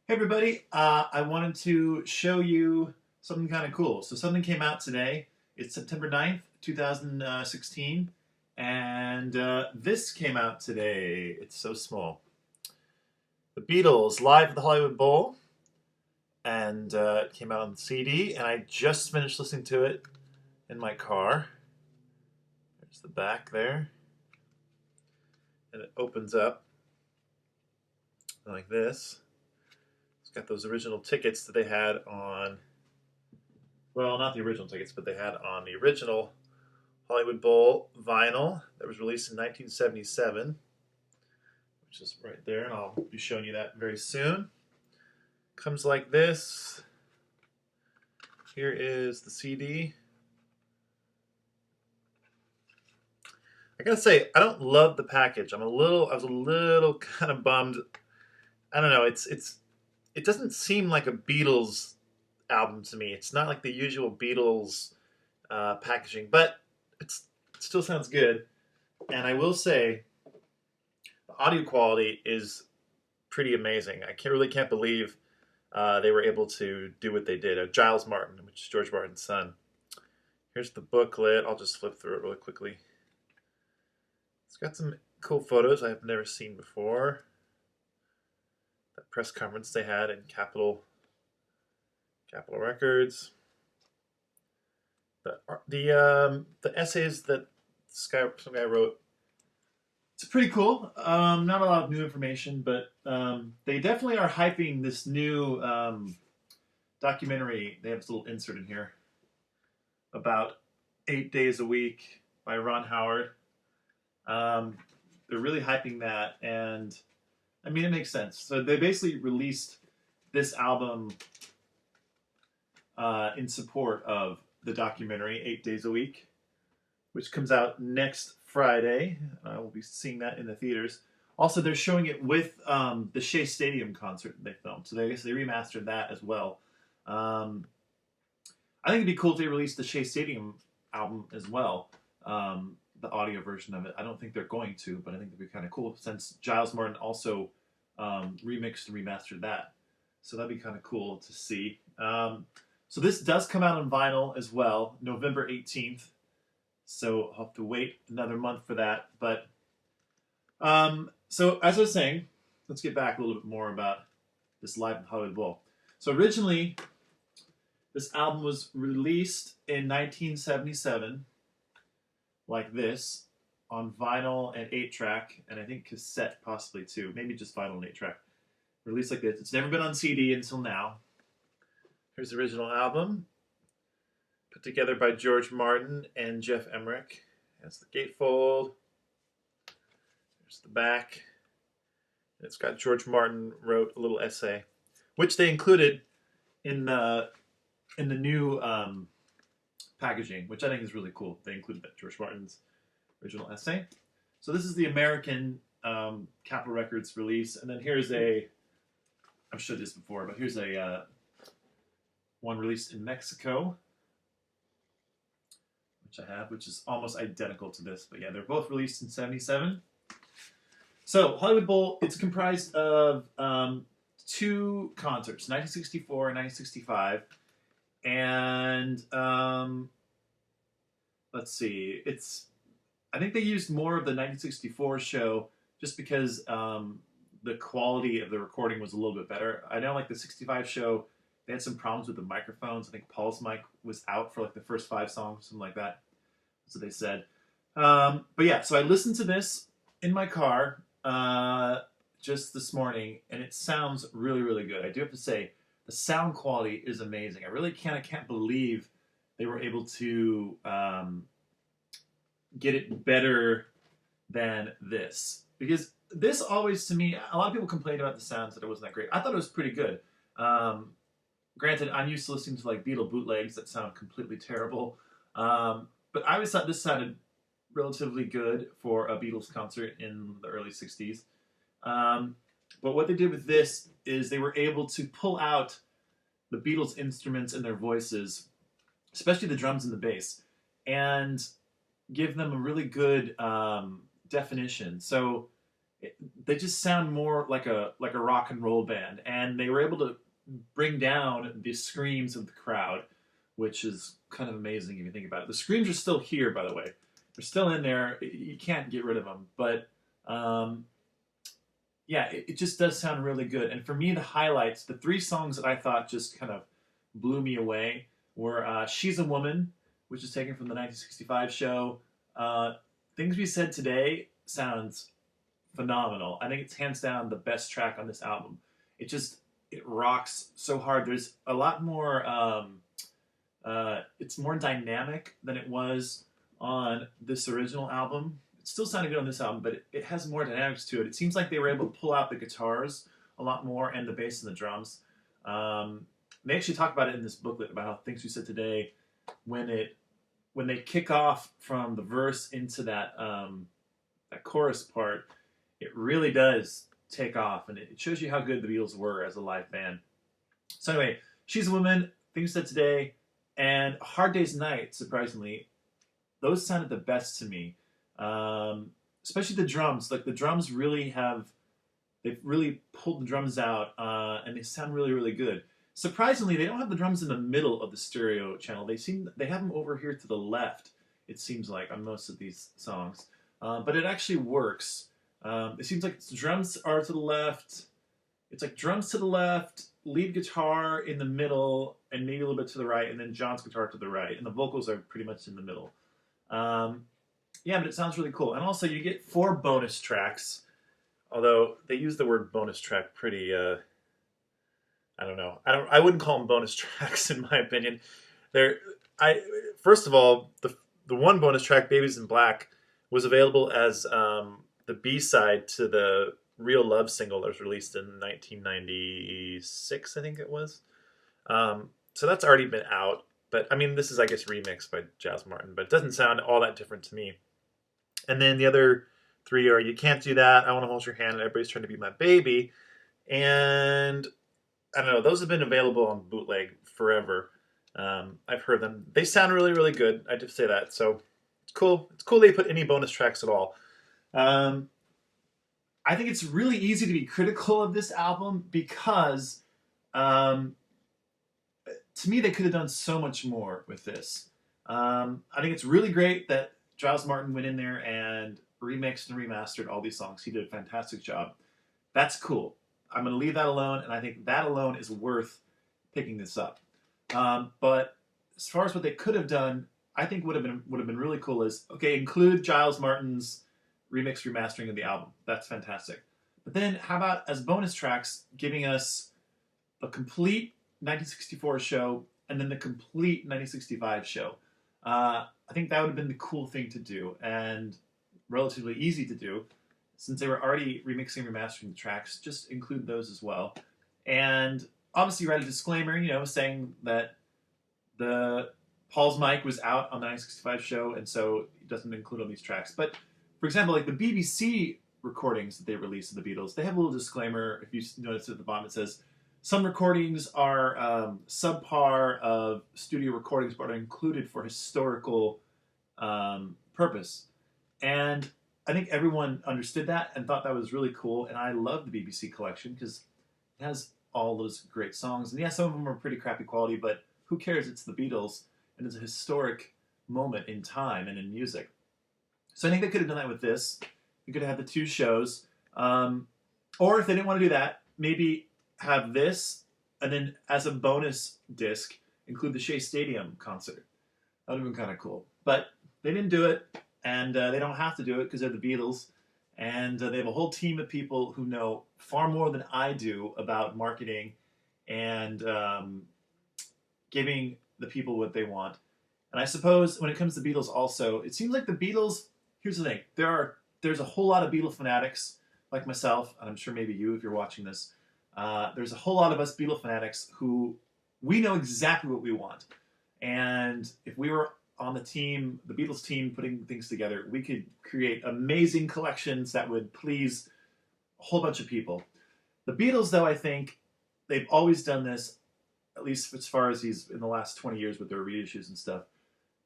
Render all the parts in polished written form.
Hey everybody, I wanted to show you something kind of cool. So something came out today. It's September 9th, 2016, and this came out today. It's so small. The Beatles live at the Hollywood Bowl, and it came out on CD, and I just finished listening to it in my car. There's the back there, and it opens up like this. It's got those original tickets that they had on, well, not the original tickets, but they had on the original Hollywood Bowl vinyl that was released in 1977, which is right there, and I'll be showing you that very soon. Comes like this. Here is the CD. I gotta say, I don't love the package. I was a little kind of bummed. I don't know. It doesn't seem like a Beatles album to me. It's not like the usual Beatles packaging, but it still sounds good. And I will say, the audio quality is pretty amazing. Really can't believe they were able to do what they did. Giles Martin, which is George Martin's son. Here's the booklet. I'll just flip through it really quickly. It's got some cool photos I've never seen before. That press conference they had in Capitol Records. The essays that some guy wrote. It's pretty cool. Not a lot of new information, but they definitely are hyping this new documentary. They have this little insert in here about 8 days a week by Ron Howard. They're really hyping that, and I mean, it makes sense. So they basically released this album in support of the documentary 8 days a week, which comes out next Friday. We'll be seeing that in the theaters. Also, they're showing it with the Shea Stadium concert that they filmed. So I guess they remastered that as well. I think it'd be cool if they released the Shea Stadium album as well, the audio version of it. I don't think they're going to, but I think it'd be kind of cool since Giles Martin also remixed and remastered that. So that'd be kind of cool to see. So this does come out on vinyl as well, November 18th. So I'll have to wait another month for that. But so as I was saying, let's get back a little bit more about this live at Hollywood Bowl. So originally, this album was released in 1977, like this, on vinyl and 8-track, and I think cassette possibly too. Maybe just vinyl and 8-track. Released like this. It's never been on CD until now. Here's the original album, put together by George Martin and Jeff Emmerich. That's the gatefold. There's the back. And it's got George Martin wrote a little essay, which they included in the new packaging, which I think is really cool. They included that George Martin's original essay. So this is the American Capitol Records release, and then here's I've showed this before, but here's one released in Mexico, which I have, which is almost identical to this. But yeah, they're both released in 77. So Hollywood Bowl, it's comprised of two concerts, 1964 and 1965. And let's see, I think they used more of the 1964 show just because the quality of the recording was a little bit better. I know like the 65 show, they had some problems with the microphones. I think Paul's mic was out for like the first 5 songs, something like that. That's what they said. But yeah, so I listened to this in my car just this morning, and it sounds really, really good. I do have to say, the sound quality is amazing. I can't believe they were able to get it better than this. Because this always, to me, a lot of people complained about the sounds that it wasn't that great. I thought it was pretty good. Granted, I'm used to listening to like Beatle bootlegs that sound completely terrible. But I always thought this sounded relatively good for a Beatles concert in the early 60s. But what they did with this is they were able to pull out the Beatles instruments and their voices, especially the drums and the bass, and give them a really good definition. So they just sound more like a rock and roll band, and they were able to bring down the screams of the crowd, which is kind of amazing if you think about it. The screams are still here, by the way. They're still in there. You can't get rid of them, but yeah, it just does sound really good. And for me, the highlights, the three songs that I thought just kind of blew me away were "She's a Woman," which is taken from the 1965 show. "Things We Said Today" sounds phenomenal. I think it's hands down the best track on this album. It rocks so hard. There's a lot more. It's more dynamic than it was on this original album. It still sounded good on this album, but it has more dynamics to it. It seems like they were able to pull out the guitars a lot more and the bass and the drums. They actually talk about it in this booklet about how "Things We Said Today," when they kick off from the verse into that chorus part, it really does take off, and it shows you how good the Beatles were as a live band. So anyway, "She's a Woman," "Things Said Today," and "Hard Day's Night," surprisingly, those sounded the best to me. Especially the drums. Like the drums they've really pulled the drums out, and they sound really, really good. Surprisingly, they don't have the drums in the middle of the stereo channel. They have them over here to the left, it seems like, on most of these songs. But it actually works. It seems like the drums are to the left. It's like drums to the left, lead guitar in the middle, and maybe a little bit to the right, and then John's guitar to the right. And the vocals are pretty much in the middle. Yeah, but it sounds really cool. And also, you get 4 bonus tracks. Although they use the word bonus track pretty, I don't know. I wouldn't call them bonus tracks in my opinion. First of all, the one bonus track, "Babies in Black," was available as the B-side to the "Real Love" single that was released in 1996, I think it was. So that's already been out. But I mean, this is, I guess, remixed by Jazz Martin, but it doesn't sound all that different to me. And then the other 3 are "You Can't Do That," "I Want to Hold Your Hand," and "Everybody's Trying to Be My Baby." And I don't know, those have been available on bootleg forever. I've heard them. They sound really, really good. I have to say that. So it's cool. It's cool they put any bonus tracks at all. I think it's really easy to be critical of this album because to me they could have done so much more with this. I think it's really great that Giles Martin went in there and remixed and remastered all these songs. He did a fantastic job. That's cool. I'm going to leave that alone, and I think that alone is worth picking this up. But as far as what they could have done, I think would have been really cool is, okay, include Giles Martin's remix remastering of the album. That's fantastic. But then how about as bonus tracks giving us a complete 1964 show and then the complete 1965 show? I think that would have been the cool thing to do and relatively easy to do. Since they were already remixing and remastering the tracks, just include those as well. And obviously write a disclaimer, saying that Paul's mic was out on the 1965 show, and so it doesn't include all these tracks. But, for example, like the BBC recordings that they released of the Beatles, they have a little disclaimer. If you notice at the bottom, it says, some recordings are subpar of studio recordings, but are included for historical purpose. And I think everyone understood that and thought that was really cool. And I love the BBC collection because it has all those great songs. And yeah, some of them are pretty crappy quality, but who cares? It's the Beatles, and it's a historic moment in time and in music. So I think they could have done that with this. You could have had the 2 shows. Or if they didn't want to do that, maybe have this, and then as a bonus disc, include the Shea Stadium concert. That would have been kind of cool. But they didn't do it, and they don't have to do it because they're the Beatles. And they have a whole team of people who know far more than I do about marketing and giving the people what they want. And I suppose when it comes to Beatles also, it seems like the Beatles, here's the thing, there's a whole lot of Beatle fanatics like myself, and I'm sure maybe you if you're watching this. There's a whole lot of us Beatle fanatics who we know exactly what we want. And if we were on the team, the Beatles team, putting things together, we could create amazing collections that would please a whole bunch of people. The Beatles, though, I think they've always done this, at least as far as these in the last 20 years with their reissues and stuff.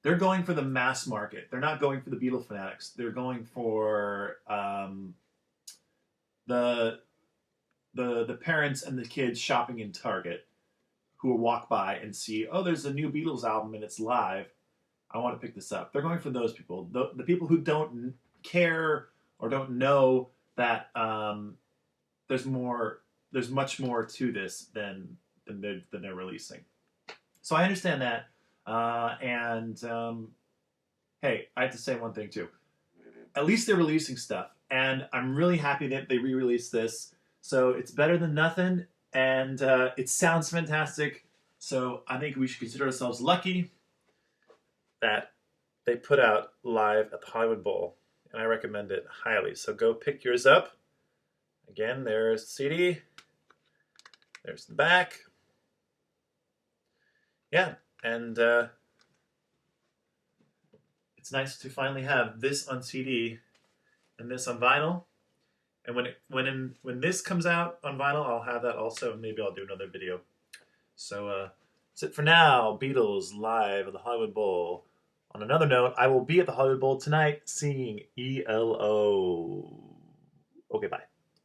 They're going for the mass market. They're not going for the Beatle fanatics. They're going for the parents and the kids shopping in Target who will walk by and see, oh, there's a new Beatles album and it's live. I want to pick this up. They're going for those people, the people who don't care or don't know that there's much more to this than they're releasing. So I understand that, hey, I have to say one thing too. At least they're releasing stuff, and I'm really happy that they re-released this. So it's better than nothing, and it sounds fantastic. So I think we should consider ourselves lucky that they put out live at the Hollywood Bowl, and I recommend it highly. So go pick yours up. Again, there's the CD. There's the back. Yeah, and it's nice to finally have this on CD and this on vinyl. And when this comes out on vinyl, I'll have that also, and maybe I'll do another video. So that's it for now. Beatles live at the Hollywood Bowl. On another note, I will be at the Hollywood Bowl tonight seeing ELO. Okay, bye.